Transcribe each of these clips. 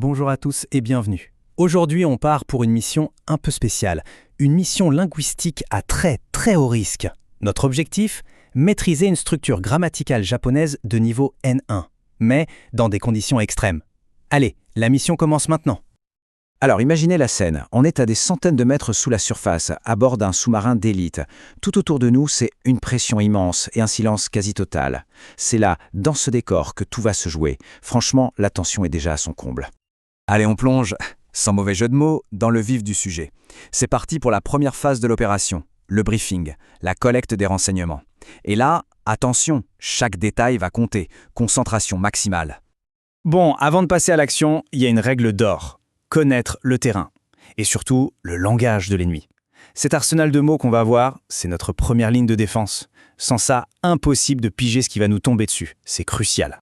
Bonjour à tous et bienvenue. Aujourd'hui, on part pour une mission un peu spéciale, une mission linguistique à très haut risque. Notre objectif, maîtriser une structure grammaticale japonaise de niveau N1, mais dans des conditions extrêmes. Allez, la mission commence maintenant. Alors imaginez la scène, on est à des centaines de mètres sous la surface, à bord d'un sous-marin d'élite. Tout autour de nous, c'est une pression immense et un silence quasi total. C'est là, dans ce décor, que tout va se jouer. Franchement, la tension est déjà à son comble. Allez, on plonge, sans mauvais jeu de mots, dans le vif du sujet. C'est parti pour la première phase de l'opération, le briefing, la collecte des renseignements. Et là, attention, chaque détail va compter, concentration maximale. Bon, avant de passer à l'action, il y a une règle d'or. Connaître le terrain. Et surtout, le langage de l'ennemi. Cet arsenal de mots qu'on va avoir, c'est notre première ligne de défense. Sans ça, impossible de piger ce qui va nous tomber dessus. C'est crucial.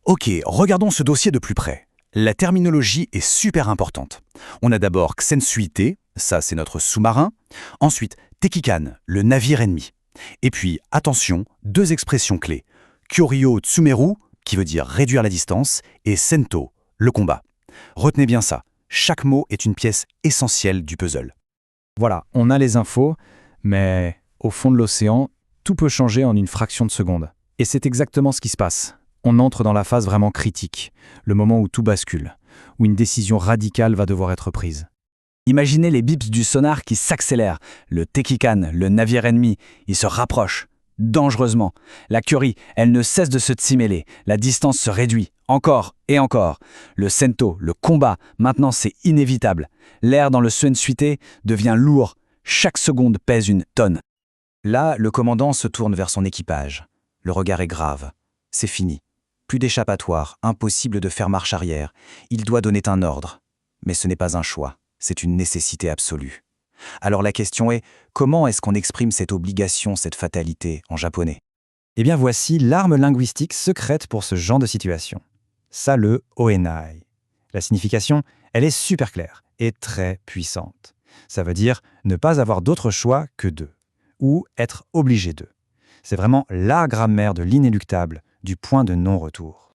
Ok, regardons ce dossier de plus près. La terminologie est super importante. On a d'abord Ksensuite, ça c'est notre sous-marin. Ensuite, Tekikan, le navire ennemi. Et puis, attention, deux expressions clés. Kyoryo Tsumeru, qui veut dire réduire la distance, et Sento, le combat. Retenez bien ça, chaque mot est une pièce essentielle du puzzle. Voilà, on a les infos, mais au fond de l'océan, tout peut changer en une fraction de seconde. Et c'est exactement ce qui se passe. On entre dans la phase vraiment critique, le moment où tout bascule, où une décision radicale va devoir être prise. Imaginez les bips du sonar qui s'accélèrent. Le Tekikan, le navire ennemi, il se rapproche, dangereusement. La Curie, elle ne cesse de se tsimmer. La distance se réduit, encore et encore. Le Sento, le combat, maintenant c'est inévitable. L'air dans le Suensuite devient lourd. Chaque seconde pèse une tonne. Là, le commandant se tourne vers son équipage. Le regard est grave. C'est fini. Plus d'échappatoire, impossible de faire marche arrière. Il doit donner un ordre. Mais ce n'est pas un choix, c'est une nécessité absolue. Alors la question est, comment est-ce qu'on exprime cette obligation, cette fatalité, en japonais? Eh bien voici l'arme linguistique secrète pour ce genre de situation. Ça, le oenai. La signification, elle est super claire et très puissante. Ça veut dire ne pas avoir d'autre choix que d'eux, ou être obligé d'eux. C'est vraiment la grammaire de l'inéluctable, du point de non-retour.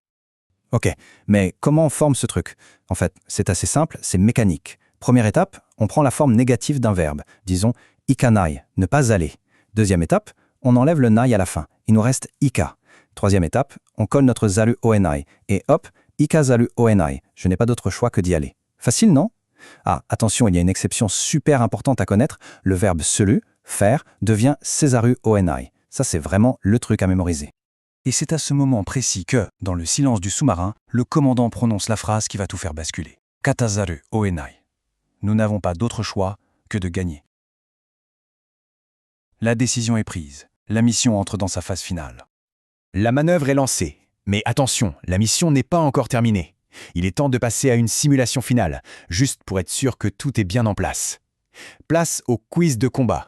Ok, mais comment on forme ce truc? En fait, c'est assez simple, c'est mécanique. Première étape, on prend la forme négative d'un verbe, disons ikanai, ne pas aller. Deuxième étape, on enlève le nai à la fin, il nous reste ika. Troisième étape, on colle notre zaru oenai, et hop, ika zaru oenai, je n'ai pas d'autre choix que d'y aller. Facile, non? Ah, attention, il y a une exception super importante à connaître, le verbe selu, faire, devient sezaru oenai. Ça, c'est vraiment le truc à mémoriser. Et c'est à ce moment précis que, dans le silence du sous-marin, le commandant prononce la phrase qui va tout faire basculer. Katazaru oenai. Nous n'avons pas d'autre choix que de gagner. La décision est prise. La mission entre dans sa phase finale. La manœuvre est lancée. Mais attention, la mission n'est pas encore terminée. Il est temps de passer à une simulation finale, juste pour être sûr que tout est bien en place. Place au quiz de combat.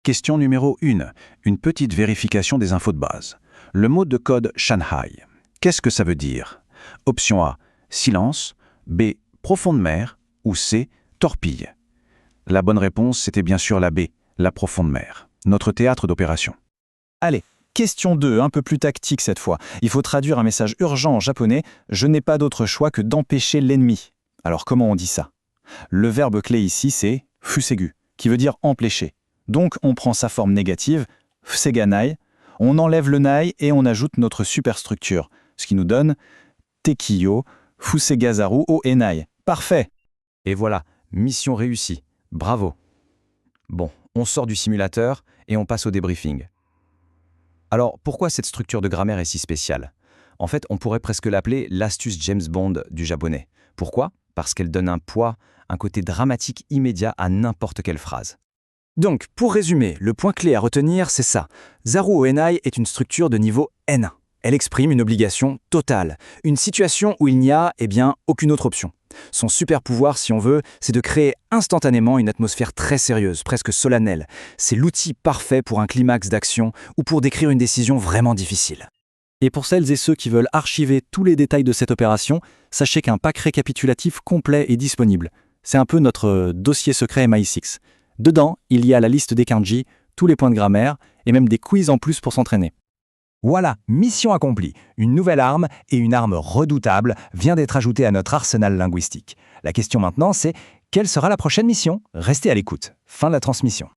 Question numéro 1. Une petite vérification des infos de base. Le mot de code Shanghai. Qu'est-ce que ça veut dire? Option A, silence. B, profonde mer. Ou C, torpille. La bonne réponse, c'était bien sûr la B, la profonde mer. Notre théâtre d'opération. Allez, question 2, un peu plus tactique cette fois. Il faut traduire un message urgent en japonais « Je n'ai pas d'autre choix que d'empêcher l'ennemi ». Alors comment on dit ça? Le verbe clé ici, c'est « fusegu », qui veut dire « empêcher ». Donc on prend sa forme négative, « fuseganai », on enlève le nai et on ajoute notre superstructure, ce qui nous donne « tekiyo fusegazaru o enai ». Parfait! Et voilà, mission réussie. Bravo. Bon, on sort du simulateur et on passe au débriefing. Alors, pourquoi cette structure de grammaire est si spéciale? En fait, on pourrait presque l'appeler l'astuce James Bond du japonais. Pourquoi? Parce qu'elle donne un poids, un côté dramatique immédiat à n'importe quelle phrase. Donc, pour résumer, le point clé à retenir, c'est ça. Zaru oenai est une structure de niveau N1. Elle exprime une obligation totale, une situation où il n'y a, aucune autre option. Son super pouvoir, si on veut, c'est de créer instantanément une atmosphère très sérieuse, presque solennelle. C'est l'outil parfait pour un climax d'action ou pour décrire une décision vraiment difficile. Et pour celles et ceux qui veulent archiver tous les détails de cette opération, sachez qu'un pack récapitulatif complet est disponible. C'est un peu notre dossier secret MI6. Dedans, il y a la liste des kanji, tous les points de grammaire et même des quiz en plus pour s'entraîner. Voilà, mission accomplie. Une nouvelle arme, et une arme redoutable, vient d'être ajoutée à notre arsenal linguistique. La question maintenant, c'est quelle sera la prochaine mission? Restez à l'écoute. Fin de la transmission.